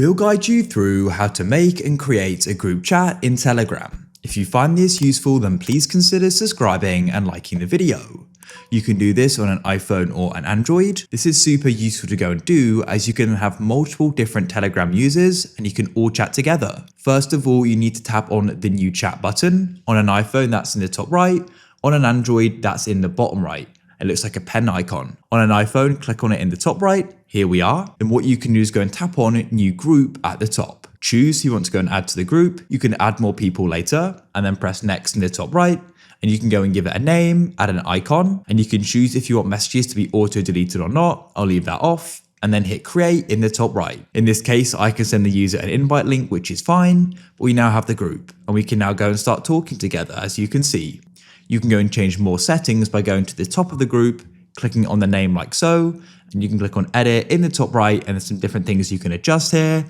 We'll guide you through how to make and create a group chat in Telegram. If you find this useful, then please consider subscribing and liking the video. You can do this on an iPhone or an Android. This is super useful to go and do as you can have multiple different Telegram users and you can all chat together. First of all, you need to tap on the new chat button. On an iPhone, that's in the top right. On an Android, that's in the bottom right. It looks like a pen icon. On an iPhone, click on it in the top right. Here we are. And what you can do is go and tap on new group at the top. Choose who you want to go and add to the group. You can add more people later and then press next in the top right. And you can go and give it a name, add an icon, and you can choose if you want messages to be auto deleted or not. I'll leave that off. And then hit create in the top right. In this case, I can send the user an invite link, which is fine, but we now have the group and we can now go and start talking together, as you can see. You can go and change more settings by going to the top of the group, clicking on the name like so, and you can click on edit in the top right, and there's some different things you can adjust here.